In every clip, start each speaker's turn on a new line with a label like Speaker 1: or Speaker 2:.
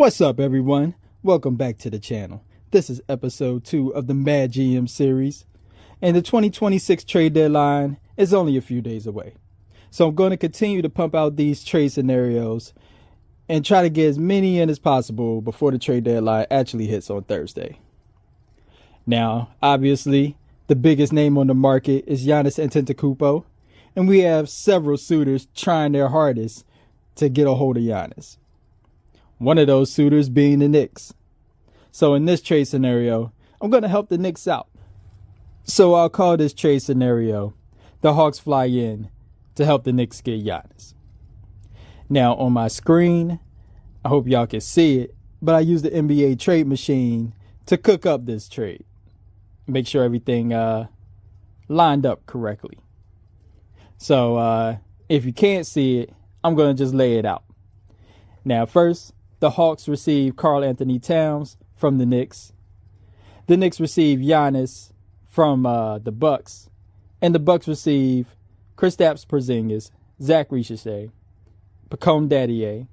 Speaker 1: What's up, everyone? Welcome back to the channel. This is episode 2 of the Mad GM series, and the 2026 trade deadline is only a few days away. So I'm going to continue to pump out these trade scenarios and try to get as many in as possible before the trade deadline actually hits on Thursday. Now, obviously, the biggest name on the market is Giannis Antetokounmpo, and we have several suitors trying their hardest to get a hold of Giannis. One of those suitors being the Knicks. So in this trade scenario, I'm going to help the Knicks out. So I'll call this trade scenario, the Hawks fly in to help the Knicks get Giannis. Now on my screen, I hope y'all can see it, but I use the NBA trade machine to cook up this trade. Make sure everything lined up correctly. So if you can't see it, I'm going to just lay it out. Now first, the Hawks receive Karl Anthony Towns from the Knicks. The Knicks receive Giannis from the Bucks. And the Bucks receive Kristaps Porzingis, Zach Ricochet, Pacome Daddier,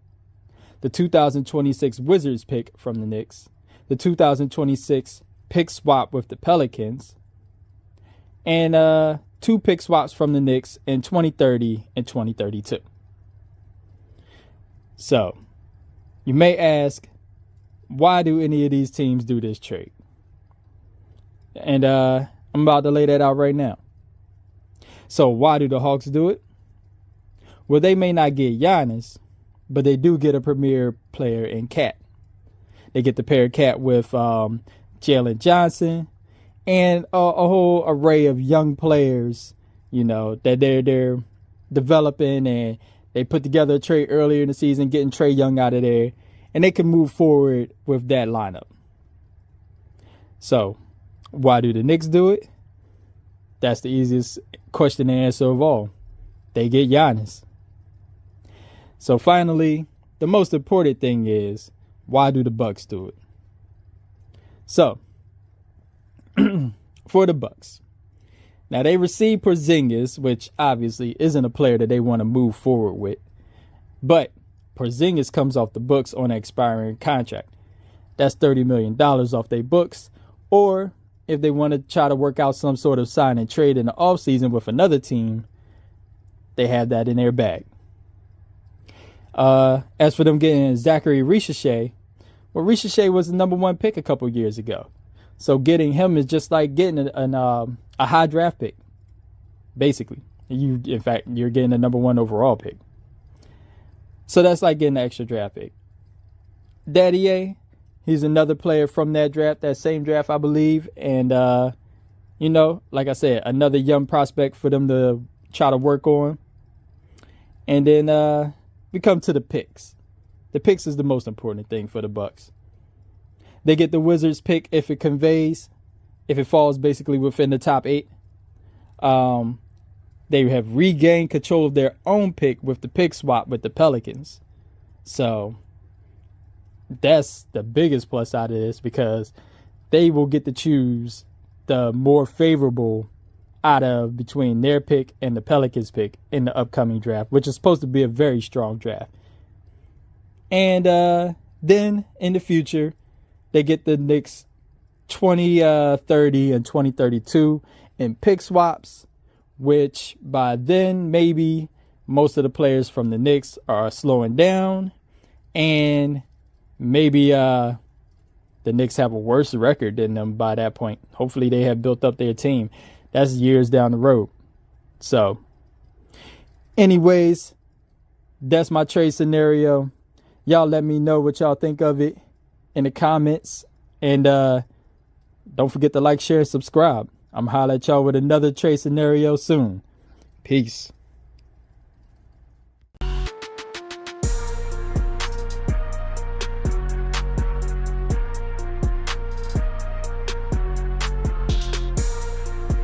Speaker 1: the 2026 Wizards pick from the Knicks, the 2026 pick swap with the Pelicans, and 2 pick swaps from the Knicks in 2030 and 2032. So, you may ask, why do any of these teams do this trade? And I'm about to lay that out right now. So why do the Hawks do it? Well, they may not get Giannis, but they do get a premier player in Cat. They get to pair Cat with Jalen Johnson and a whole array of young players, you know, that they're developing, and they put together a trade earlier in the season, getting Trae Young out of there, and they can move forward with that lineup. So, why do the Knicks do it? That's the easiest question to answer of all. They get Giannis. So finally, the most important thing is, why do the Bucks do it? So, for the Bucks. Now, they receive Porzingis, which obviously isn't a player that they want to move forward with. But Porzingis comes off the books on an expiring contract. That's $30 million off their books. Or if they want to try to work out some sort of sign and trade in the offseason with another team, they have that in their bag. As for them getting Zachary Ricochet, well, Ricochet was the number 1 pick a couple years ago. So getting him is just like getting a high draft pick, basically. In fact, you're getting a number 1 overall pick. So that's like getting an extra draft pick. Daddier, he's another player from that draft, that same draft, I believe. And, you know, like I said, another young prospect for them to try to work on. And then we come to the picks. The picks is the most important thing for the Bucks. They get the Wizards pick if it conveys, if it falls basically within the top 8. They have regained control of their own pick with the pick swap with the Pelicans. So that's the biggest plus out of this, because they will get to choose the more favorable out of between their pick and the Pelicans pick in the upcoming draft, which is supposed to be a very strong draft. And then in the future, they get the Knicks 2030 and 2032 in pick swaps, which by then maybe most of the players from the Knicks are slowing down, and maybe the Knicks have a worse record than them by that point. Hopefully they have built up their team. That's years down the road. So anyways, that's my trade scenario. Y'all let me know what y'all think of it in the comments. And don't forget to like, share, and subscribe. I'm holla at y'all with another trade scenario soon. Peace.